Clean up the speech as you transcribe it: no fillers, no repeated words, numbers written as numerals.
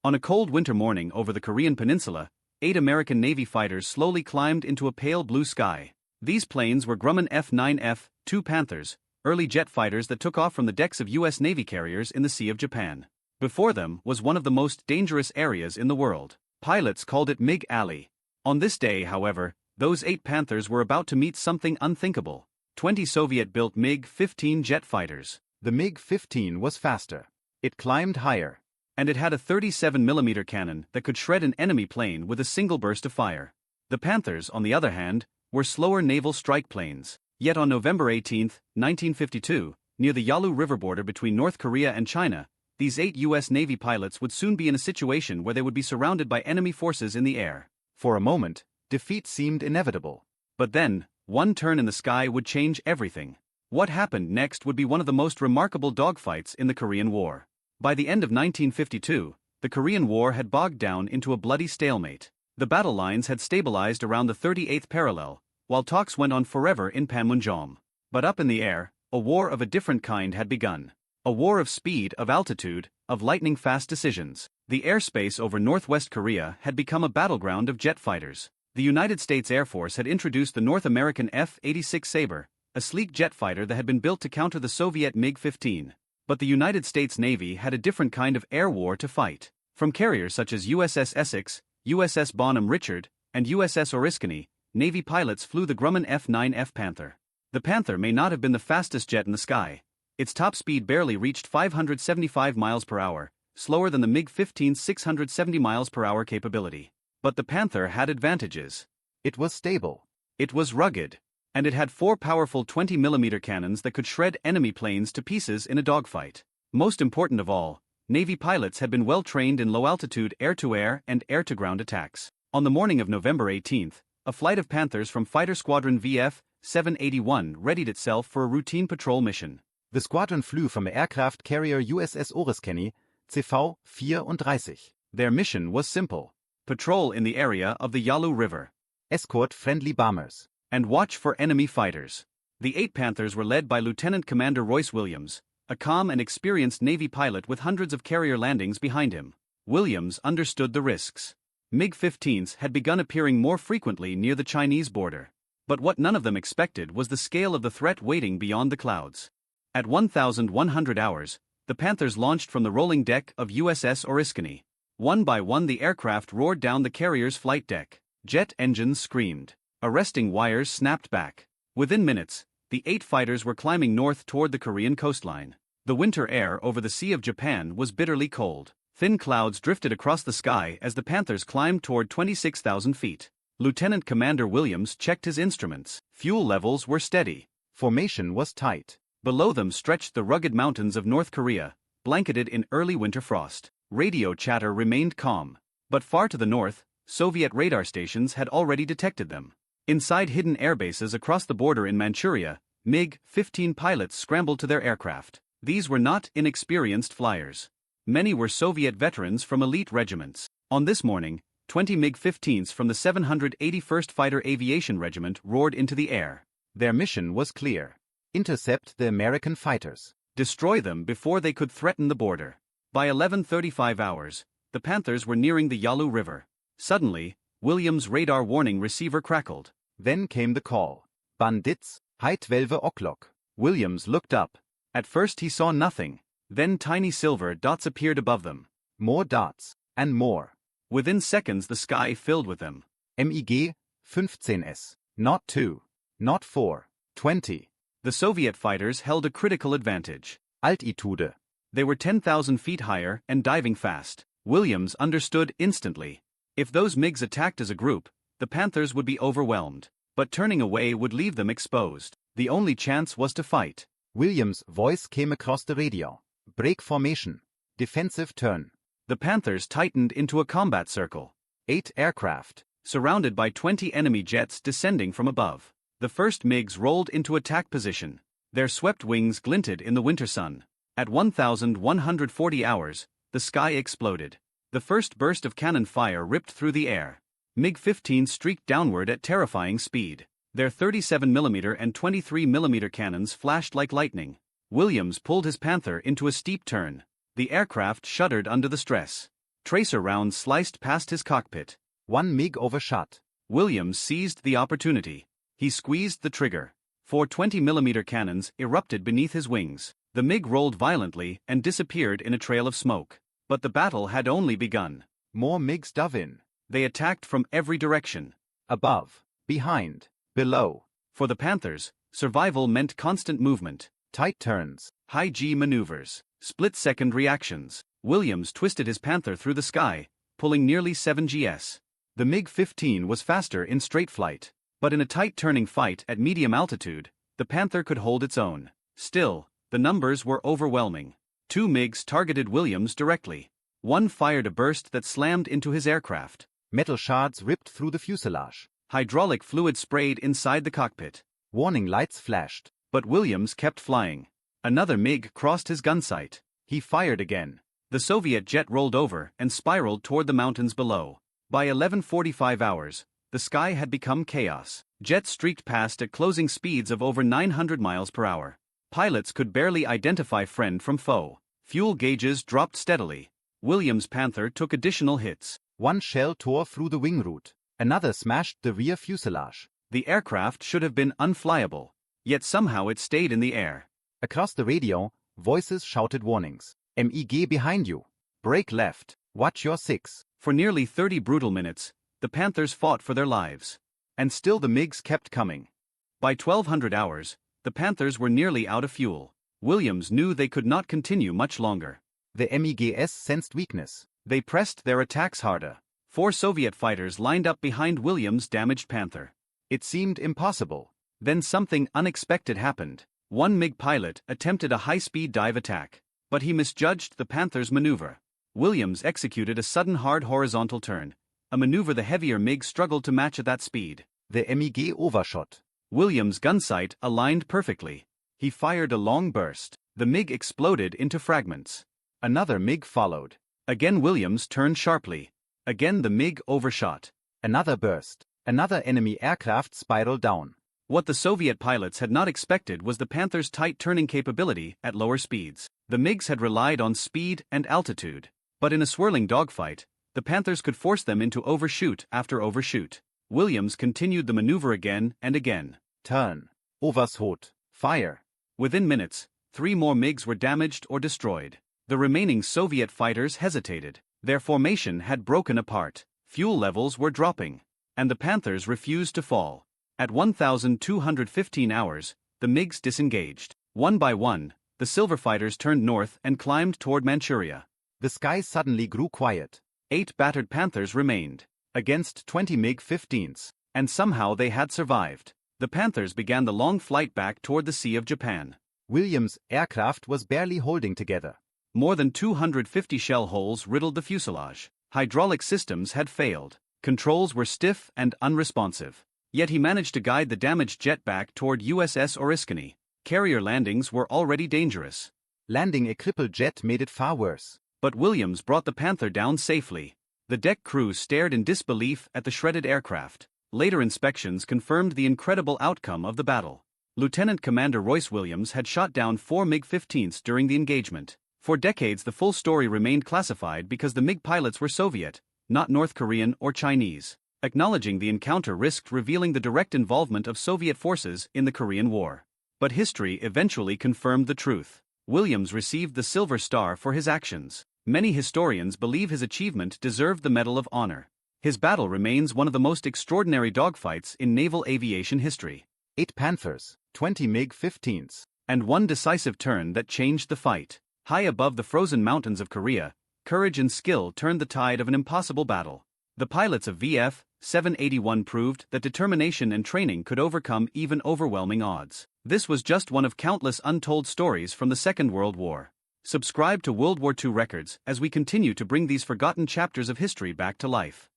On a cold winter morning over the Korean peninsula, 8 American Navy fighters slowly climbed into a pale blue sky. These planes were Grumman F9F, 2 Panthers, early jet fighters that took off from the decks of U.S. Navy carriers in the Sea of Japan. Before them was one of the most dangerous areas in the world. Pilots called it MiG Alley. On this day, however, those 8 Panthers were about to meet something unthinkable. 20 Soviet-built MiG-15 jet fighters. The MiG-15 was faster. It climbed higher. And it had a 37mm cannon that could shred an enemy plane with a single burst of fire. The Panthers, on the other hand, were slower naval strike planes. Yet on November 18, 1952, near the Yalu River border between North Korea and China, these 8 U.S. Navy pilots would soon be in a situation where they would be surrounded by enemy forces in the air. For a moment, defeat seemed inevitable. But then, one turn in the sky would change everything. What happened next would be one of the most remarkable dogfights in the Korean War. By the end of 1952, the Korean War had bogged down into a bloody stalemate. The battle lines had stabilized around the 38th parallel, while talks went on forever in Panmunjom. But up in the air, a war of a different kind had begun. A war of speed, of altitude, of lightning-fast decisions. The airspace over northwest Korea had become a battleground of jet fighters. The United States Air Force had introduced the North American F-86 Sabre, a sleek jet fighter that had been built to counter the Soviet MiG-15. But the United States Navy had a different kind of air war to fight. From carriers such as USS Essex, USS Bonham Richard, and USS Oriskany, Navy pilots flew the Grumman F9F Panther. The Panther may not have been the fastest jet in the sky. Its top speed barely reached 575 miles per hour, slower than the MiG-15's 670 miles per hour capability. But the Panther had advantages. It was stable. It was rugged. And it had 4 powerful 20mm cannons that could shred enemy planes to pieces in a dogfight. Most important of all, Navy pilots had been well trained in low-altitude air-to-air and air-to-ground attacks. On the morning of November 18, a flight of Panthers from Fighter Squadron VF-781 readied itself for a routine patrol mission. The squadron flew from the aircraft carrier USS Oriskany, CV-34. Their mission was simple: patrol in the area of the Yalu River, escort friendly bombers, and watch for enemy fighters. The 8 Panthers were led by Lieutenant Commander Royce Williams, a calm and experienced Navy pilot with hundreds of carrier landings behind him. Williams understood the risks. MiG-15s had begun appearing more frequently near the Chinese border. But what none of them expected was the scale of the threat waiting beyond the clouds. At 1,100 hours, the Panthers launched from the rolling deck of USS Oriskany. One by one the aircraft roared down the carrier's flight deck. Jet engines screamed. Arresting wires snapped back. Within minutes, the 8 fighters were climbing north toward the Korean coastline. The winter air over the Sea of Japan was bitterly cold. Thin clouds drifted across the sky as the Panthers climbed toward 26,000 feet. Lieutenant Commander Williams checked his instruments. Fuel levels were steady. Formation was tight. Below them stretched the rugged mountains of North Korea, blanketed in early winter frost. Radio chatter remained calm. But far to the north, Soviet radar stations had already detected them. Inside hidden airbases across the border in Manchuria, MiG-15 pilots scrambled to their aircraft. These were not inexperienced flyers. Many were Soviet veterans from elite regiments. On this morning, 20 MiG-15s from the 781st Fighter Aviation Regiment roared into the air. Their mission was clear: intercept the American fighters. Destroy them before they could threaten the border. By 11:35 hours, the Panthers were nearing the Yalu River. Suddenly, Williams' radar warning receiver crackled. Then came the call. Bandits, high 12 o'clock. Williams looked up. At first he saw nothing. Then tiny silver dots appeared above them. More dots, and more. Within seconds the sky filled with them. MiG-15s. Not 2. Not 4. 20. The Soviet fighters held a critical advantage. Altitude. They were 10,000 feet higher and diving fast. Williams understood instantly. If those MiGs attacked as a group, the Panthers would be overwhelmed. But turning away would leave them exposed. The only chance was to fight. Williams' voice came across the radio. Break formation. Defensive turn. The Panthers tightened into a combat circle. 8 aircraft, surrounded by 20 enemy jets descending from above. The first MiGs rolled into attack position. Their swept wings glinted in the winter sun. At 1,140 hours, the sky exploded. The first burst of cannon fire ripped through the air. MiG-15 streaked downward at terrifying speed. Their 37mm and 23mm cannons flashed like lightning. Williams pulled his Panther into a steep turn. The aircraft shuddered under the stress. Tracer rounds sliced past his cockpit. One MiG overshot. Williams seized the opportunity. He squeezed the trigger. 4 20mm cannons erupted beneath his wings. The MiG rolled violently and disappeared in a trail of smoke. But the battle had only begun. More MiGs dove in. They attacked from every direction. Above, behind, below. For the Panthers, survival meant constant movement. Tight turns. High-G maneuvers. Split-second reactions. Williams twisted his Panther through the sky, pulling nearly 7 gs. The MiG-15 was faster in straight flight. But in a tight turning fight at medium altitude, the Panther could hold its own. Still, the numbers were overwhelming. 2 MiGs targeted Williams directly. One fired a burst that slammed into his aircraft. Metal shards ripped through the fuselage. Hydraulic fluid sprayed inside the cockpit. Warning lights flashed. But Williams kept flying. Another MiG crossed his gun sight. He fired again. The Soviet jet rolled over and spiraled toward the mountains below. By 11:45 hours, the sky had become chaos. Jets streaked past at closing speeds of over 900 miles per hour. Pilots could barely identify friend from foe. Fuel gauges dropped steadily. Williams' Panther took additional hits. One shell tore through the wing root. Another smashed the rear fuselage. The aircraft should have been unflyable, yet somehow it stayed in the air. Across the radio, voices shouted warnings. MiG behind you. Brake left. Watch your 6. For nearly 30 brutal minutes, the Panthers fought for their lives. And still the MiGs kept coming. By 1200 hours, the Panthers were nearly out of fuel. Williams knew they could not continue much longer. The MiGs sensed weakness. They pressed their attacks harder. 4 Soviet fighters lined up behind Williams' damaged Panther. It seemed impossible. Then something unexpected happened. One MiG pilot attempted a high-speed dive attack, but he misjudged the Panther's maneuver. Williams executed a sudden hard horizontal turn, a maneuver the heavier MiG struggled to match at that speed. The MiG overshot. Williams' gun sight aligned perfectly. He fired a long burst. The MiG exploded into fragments. Another MiG followed. Again Williams turned sharply. Again the MiG overshot. Another burst. Another enemy aircraft spiraled down. What the Soviet pilots had not expected was the Panther's tight turning capability at lower speeds. The MiGs had relied on speed and altitude. But in a swirling dogfight, the Panthers could force them into overshoot after overshoot. Williams continued the maneuver again and again. Turn. Overshot. Fire. Within minutes, 3 more MiGs were damaged or destroyed. The remaining Soviet fighters hesitated. Their formation had broken apart. Fuel levels were dropping. And the Panthers refused to fall. At 1,215 hours, the MiGs disengaged. One by one, the silver fighters turned north and climbed toward Manchuria. The sky suddenly grew quiet. 8 battered Panthers remained, against 20 MiG-15s, and somehow they had survived. The Panthers began the long flight back toward the Sea of Japan. Williams' aircraft was barely holding together. More than 250 shell holes riddled the fuselage. Hydraulic systems had failed. Controls were stiff and unresponsive. Yet he managed to guide the damaged jet back toward USS Oriskany. Carrier landings were already dangerous. Landing a crippled jet made it far worse. But Williams brought the Panther down safely. The deck crew stared in disbelief at the shredded aircraft. Later inspections confirmed the incredible outcome of the battle. Lieutenant Commander Royce Williams had shot down 4 MiG-15s during the engagement. For decades the full story remained classified because the MiG pilots were Soviet, not North Korean or Chinese. Acknowledging the encounter risked revealing the direct involvement of Soviet forces in the Korean War. But history eventually confirmed the truth. Williams received the Silver Star for his actions. Many historians believe his achievement deserved the Medal of Honor. His battle remains one of the most extraordinary dogfights in naval aviation history. 8 Panthers, 20 MiG-15s. And one decisive turn that changed the fight. High above the frozen mountains of Korea, courage and skill turned the tide of an impossible battle. The pilots of VF 781 proved that determination and training could overcome even overwhelming odds. This was just one of countless untold stories from the Second World War. Subscribe to World War II Records as we continue to bring these forgotten chapters of history back to life.